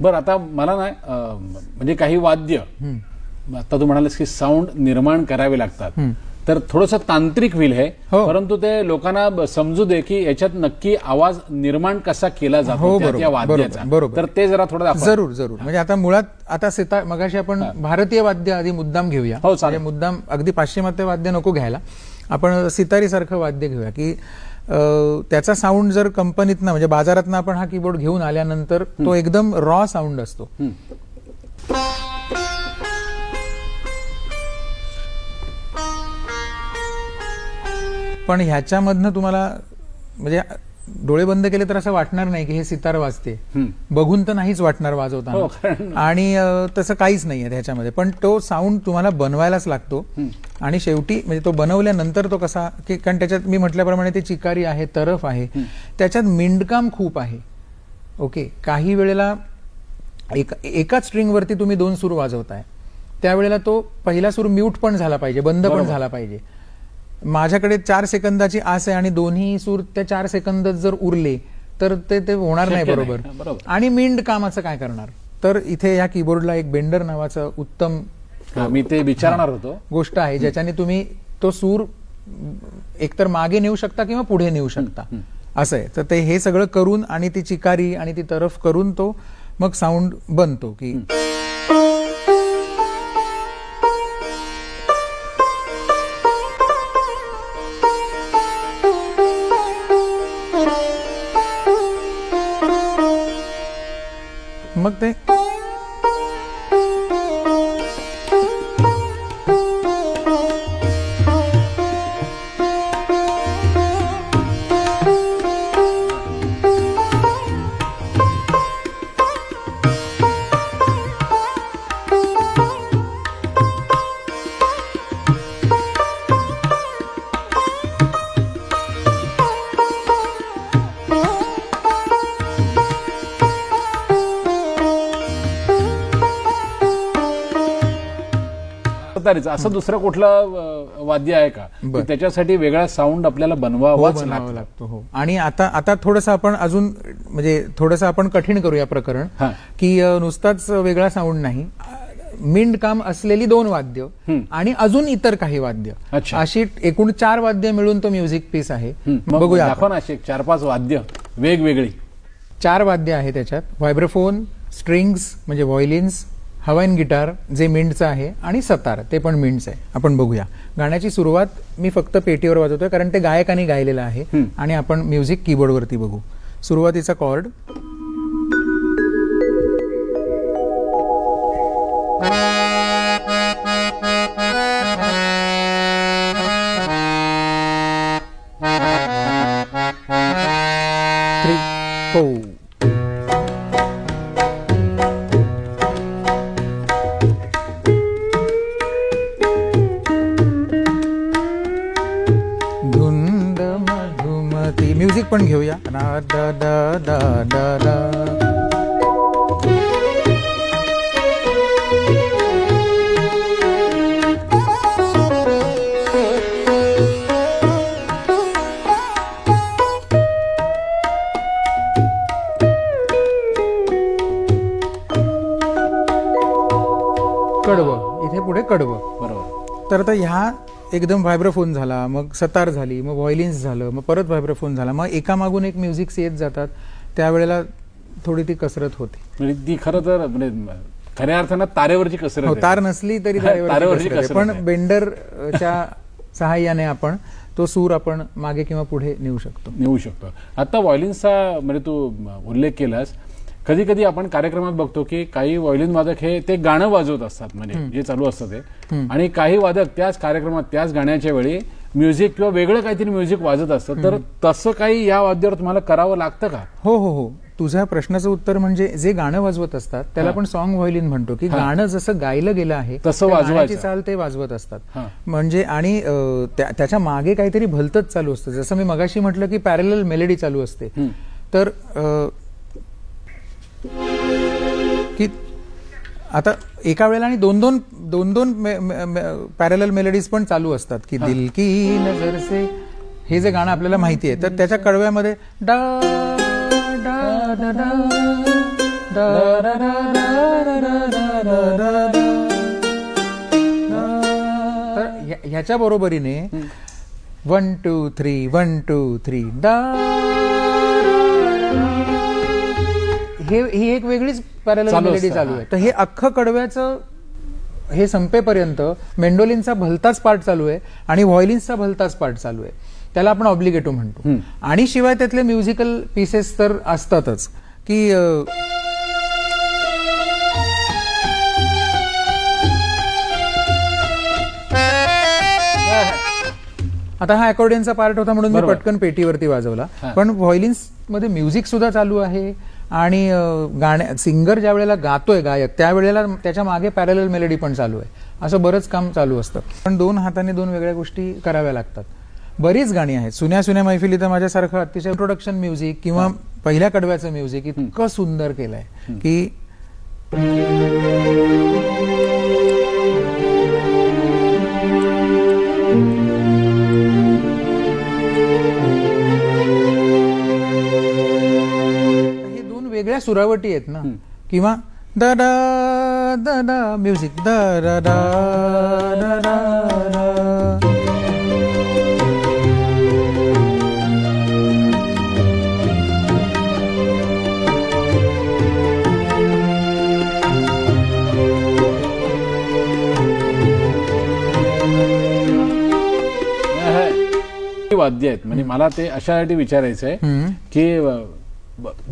बरं, आता मला ना म्हणजे काही वाद्य आता तू म्हणालास की साऊंड निर्माण करावे लागतात, तर थोडंसं तांत्रिक होईल हे, परंतु ते लोकांना समजू दे की याच्यात नक्की आवाज निर्माण कसा केला जातो त्या वाद्याचा, तर ते जरा थोडं जरूर जरूर. म्हणजे आता मुळात आता सितार, मगाशी आपण भारतीय वाद्य आधी मुद्दाम घेऊया, म्हणजे मुद्दाम अगदी पाश्चिमात्य वाद्य नको घ्यायला, आपण सितारी सारखं वाद्य घेऊया की त्याचा साऊंड जर कंपनीतनं म्हणजे बाजारातनं आपण हा कीबोर्ड घेऊन आल्यानंतर तो एकदम रॉ साऊंड असतो. पण ह्याच्यामधनं तुम्हाला म्हणजे डोळे बंद केले तर असं वाटणार नाही की हे सितार वाजते, बघून तर नाहीच वाटणार वाजवताना, आणि तसं काहीच नाहीये त्याच्यामध्ये. पण तो साऊंड तुम्हाला बनवायलाच लागतो, आणि शेवटी म्हणजे तो बनवल्यानंतर तो कसा की, कारण त्याच्यात मी म्हटल्याप्रमाणे ते चिकारी आहे, तरफ आहे, त्याच्यात मिंडकाम खूप आहे. ओके, काही वेळेला एकाच स्ट्रिंगवरती तुम्ही 2 सूर वाजवताय, त्यावेळेला तो पहिला सूर म्यूट पण झाला पाहिजे, बंद पण झाला पाहिजे. माझ्याकडे 4 सेकंदाची आस आहे आणि दोन्ही सूर त्या 4 सेकंदात जर उरले तर ते होणार नाही बरोबर. आणि मिंड कामाचं काय करणार? तर इथे या कीबोर्डला एक बेंडर नावाचं उत्तम मी ते विचारणार होतो गोष्ट आहे, ज्याच्याने तुम्ही तो सूर एकतर मागे नेऊ शकता किंवा पुढे नेऊ शकता, असं आहे. तर ते हे सगळं करून आणि ती चिकारी आणि ती तरफ करून तो मग साऊंड बनतो की मग ते असं दुसरं कुठलं वाद्य आहे का त्याच्यासाठी वेगळा साऊंड आपल्याला बनवावाच लागतो? हो. आणि आता थोडंसं आपण अजून म्हणजे थोडंसं आपण कठीण करूया प्रकरण, की नुसताच वेगळा साऊंड नाही, मिंड काम असलेली 2 वाद्य आणि अजून इतर काही वाद्य, अशी एकूण 4 वाद्य मिळून तो म्युझिक पीस आहे. बघूया आपण अशी 4-5 वाद्य वेगवेगळी. 4 वाद्य आहे त्याच्यात, व्हायब्रोफोन, स्ट्रिंग्स म्हणजे व्हायोलिन्स, हवाईन गिटार जे मिंडचं आहे, आणि सतार ते पण मिंडचं आहे. आपण बघूया. गाण्याची सुरुवात मी फक्त पेटीवर वाजवतोय कारण ते गायकाने गायलेलं आहे, आणि आपण म्युझिक कीबोर्डवरती बघू. सुरुवातीचा कॉर्ड म्युझिक पण घेऊया. दा दा दा दा दा. कडवं, इथे पुढे कडवं, बरोबर. तर आता ह्या एकदम व्हायब्रोफोन झाला, मग सतार झाली, मग व्हायोलिन्स झालं, मग परत व्हायब्रोफोन झाला, मग एकामागून एक म्युझिक्स येत जातात. त्यावेळेला थोडी ती कसरत होते. म्हणजे ती खरं तर खऱ्या अर्थानं तारेवरची कसरत, तार नसली तरी तारेवरची कसरत, पण बेंडरच्या सहाय्याने आपण तो सूर आपण मागे किंवा पुढे नेऊ शकतो. आता व्हायोलिन्सचा म्हणजे तू उल्लेख केलास, कधी कधी आपण कार्यक्रमात बघतो की काही व्हायोलिन वादक हे ते गाणं वाजवत असतात, म्हणजे जे चालू असतं ते, आणि काही वादक त्याच कार्यक्रमात त्याच गाण्याच्या वेळी म्युझिक किंवा वेगळं काहीतरी म्युझिक वाजत असतं. तर तसं काही या वाद्यावर तुम्हाला करावं लागतं का? हो हो हो, तुझ्या प्रश्नाचं उत्तर म्हणजे जे गाणं वाजवत असतात त्याला आपण सॉन्ग व्हायोलिन म्हणतो, की गाणं जसं गायलं गेलं आहे तसं वाजवायचं, चाल ते वाजवत असतात. म्हणजे आणि त्याच्या मागे काहीतरी भलतच चालू असतं. जसं मी मगाशी म्हटलं की पॅरलल मेलडी चालू असते, तर की आता एका वेळेला आणि दोन दोन पॅरलल मेलडीज पण चालू असतात, की दिल की नजर से हे जे गाणं आपल्याला माहिती आहे, तर त्याच्या कडव्यामध्ये डा डा डा डा डा डा डा डा. तर ह्याच्या बरोबरीने 1 2 3 1 2 3 डा, ही एक वेगळीच पॅरलल मेलडी चालू आहे. तर हे अख्खं कडव्याचं हे संपेपर्यंत मेंडोलिनचा भलताच पार्ट चालू आहे आणि व्हायोलिन्सचा भलताच पार्ट चालू आहे. त्याला आपण ऑब्लिगेटो म्हणतो. आणि शिवाय त्यातले म्युझिकल पीसेस तर असतातच, की आता हा अकॉर्डियनचा पार्ट होता म्हणून मी पटकन पेटीवरती वाजवला, पण व्हायोलिन्स मध्ये म्युझिक सुद्धा चालू आहे आणि सिंगर ज्या वेळेला गातोय गायक त्यावेळेला त्याच्या मागे पॅरलल मेलडी पण चालू आहे. असं बरंच काम चालू असतं, पण दोन हाताने दोन वेगळ्या गोष्टी कराव्या लागतात. बरीच गाणी आहेत. सुन्या सुन्या मैफिलीत माझ्यासारखं अतिशय इंट्रोडक्शन म्युझिक किंवा पहिल्या कडव्याचं म्युझिक इतकं सुंदर केलंय की हे दोन वेगळ्या सुरावटी आहेत ना. किंवा दा डा दा डा म्युझिक दा डा डा डा डा. वाद्य आहेत, म्हणजे मला ते अशासाठी विचारायचं आहे की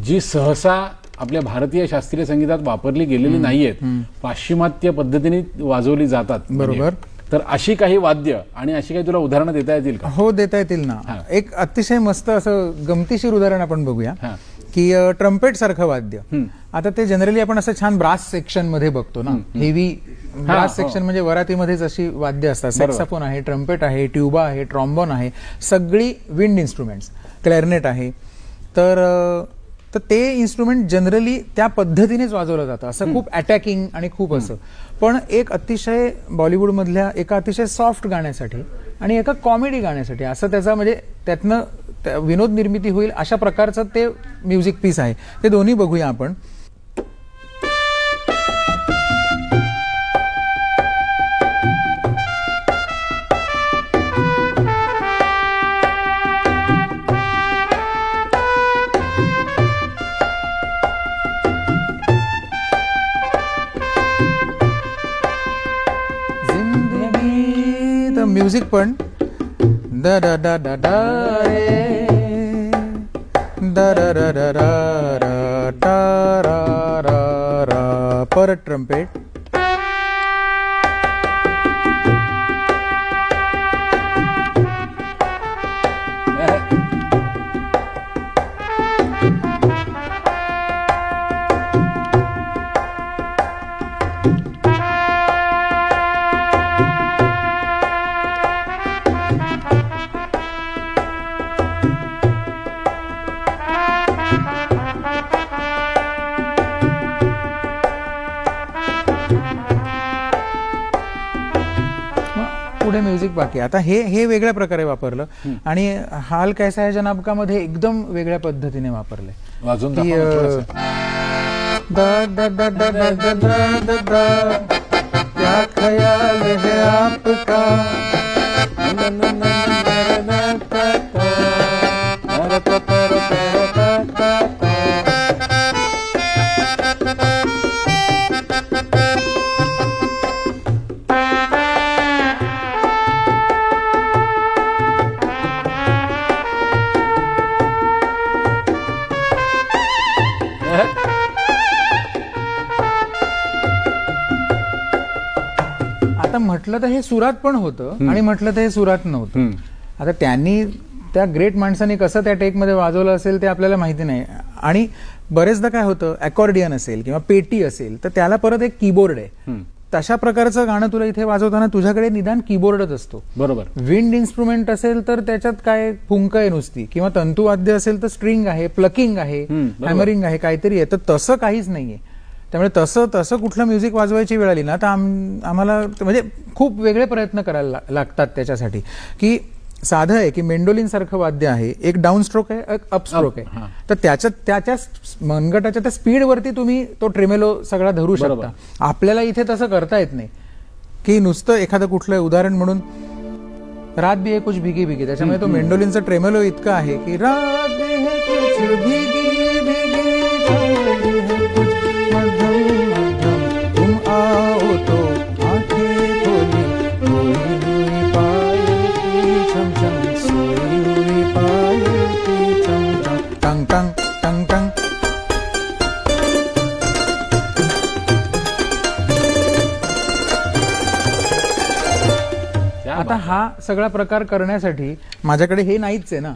जी सहसा आपल्या भारतीय शास्त्रीय संगीतात वापरली गेलेली नाहीयेत, पाश्चिमात्य पद्धतीने वाजवली जातात. बरोबर. तर अशी काही वाद्य आणि अशी काही तुला उदाहरणं देता येतील का? हो, देता येतील ना. एक अतिशय मस्त असं गमतीशीर उदाहरण आपण बघूया, की ट्रम्पेट सारखं वाद्य. आता ते जनरली आपण असं छान ब्रास सेक्शन मध्ये बघतो ना, हेवी ब्रास सेक्शन म्हणजे वरातीमध्येच अशी वाद्य असतात. सॅक्साफोन आहे, ट्रम्पेट आहे, ट्युबा आहे, ट्रॉम्बोन आहे, सगळी विंड इन्स्ट्रुमेंट्स, क्लॅरिनेट आहे. तर ते इन्स्ट्रुमेंट जनरली त्या पद्धतीनेच वाजवलं जातं, असं खूप अटॅकिंग आणि खूप असं. पण एक अतिशय बॉलिवूडमधल्या एका अतिशय सॉफ्ट गाण्यासाठी आणि एका कॉमेडी गाण्यासाठी असं त्याचा म्हणजे त्यातनं विनोद निर्मिती होईल अशा प्रकारचं ते म्युझिक पीस आहे. ते दोन्ही बघूया आपण. म्युझिक पण दा डा डा डा डा रे दा डा डा डा रा टा रा रा रा. परत ट्रम्पेट. पुढे म्युझिक बाकी. आता हे वेगळ्या प्रकारे वापरलं आणि हाल कैसा है जनाबकामध्ये एकदम वेगळ्या पद्धतीने वापरलंय. वाजून क्या ख्याल है आपका. आता म्हटलं तर हे सुरात पण होतं आणि म्हटलं तर हे सुरात नव्हतं. आता त्यांनी त्या ग्रेट माणसाने कसं त्या टेकमध्ये वाजवलं असेल ते आपल्याला माहिती नाही. आणि बरेचदा काय होतं, अकॉर्डियन असेल किंवा पेटी असेल तर त्याला परत एक कीबोर्ड आहे. तशा प्रकारचं गाणं तुला इथे वाजवताना तुझ्याकडे निदान कीबोर्डच असतो. बरोबर. विंड इन्स्ट्रुमेंट असेल तर त्याच्यात काय फुंक आहे नुसती, किंवा तंतुवाद्य असेल तर स्ट्रिंग आहे, प्लकिंग आहे, हॅमरिंग आहे, काहीतरी आहे. तर तसं काहीच नाहीये. त्यामुळे तसं कुठलं म्युझिक वाजवायची वेळ आली ना तर आम्हाला म्हणजे खूप वेगळे प्रयत्न करायला लागतात त्याच्यासाठी. की साधं आहे की मेंडोलिन सारखं वाद्य आहे, एक डाऊन स्ट्रोक आहे, एक अप स्ट्रोक आहे, तर त्याच्या मनगटाच्या त्या स्पीडवरती तुम्ही तो ट्रेमेलो सगळा धरू शकता. आपल्याला इथे तसं करता येत नाही की नुसतं एखादं कुठलं उदाहरण म्हणून रात भी है कुछ भिगी भिगी, त्याच्यामुळे तो मेंडोलिनचा ट्रेमेलो इतका आहे की रात भी है कुछ भिगी भिगी, तुम आओ तो आंखें खोली, टंग टंग टंग टंग. आता हा सगळा प्रकार करण्यासाठी माझ्याकडे हे नाहीच आहे ना,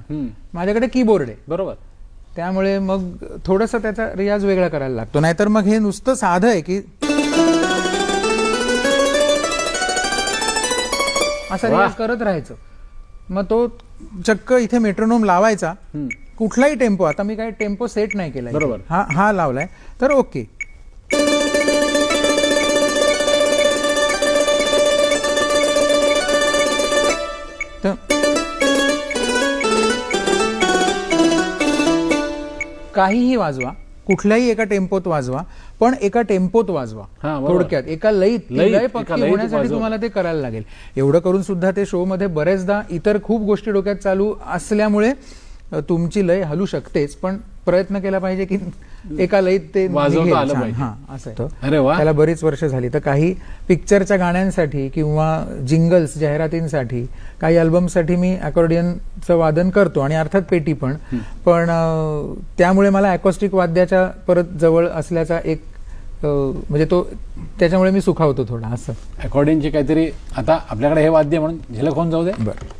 माझ्याकडे कीबोर्ड आहे. बरोबर. त्यामुळे मग थोडंसं त्याचा रियाज वेगळा करायला लागतो. नाहीतर मग हे नुसतं साधं आहे की असा रियाज करत राहायचं. मग तो चक्क इथे मेट्रोनोम लावायचा, कुठलाही टेम्पो. आता मी काय टेम्पो सेट नाही केलाय, बरोबर, हा लावलाय तर ओके. काहीही वाजवा, कुठल्याही एका टेम्पोत वाजवा, पण एका टेम्पोत वाजवा. थोडक्यात एका लय पक्की होण्यासाठी तुम्हाला ते करायला लागेल. एवढं करून सुद्धा ते शो मध्ये बरेचदा इतर खूप गोष्टी डोक्यात चालू असल्यामुळे तुमची लय हलू शकतेच, पण प्रयत्न केला पाहिजे की एका लयीत ते वाजवता आलं पाहिजे. हा, असं आहे. अरे वा. त्याला बरीच वर्ष झाली. तर काही पिक्चरच्या गाण्यांसाठी किंवा जिंगल्स जाहिरातींसाठी, काही अल्बमसाठी मी अकॉर्डियनचं वादन करतो आणि अर्थात पेटी पण. त्यामुळे मला अकॉस्टिक वाद्याच्या परत जवळ असल्याचा एक म्हणजे तो त्याच्यामुळे मी सुखावतो थोडा. असं अकॉर्डियनची काहीतरी. आता आपल्याकडे हे वाद्य म्हणून झलक होऊन जाऊ दे. बरं.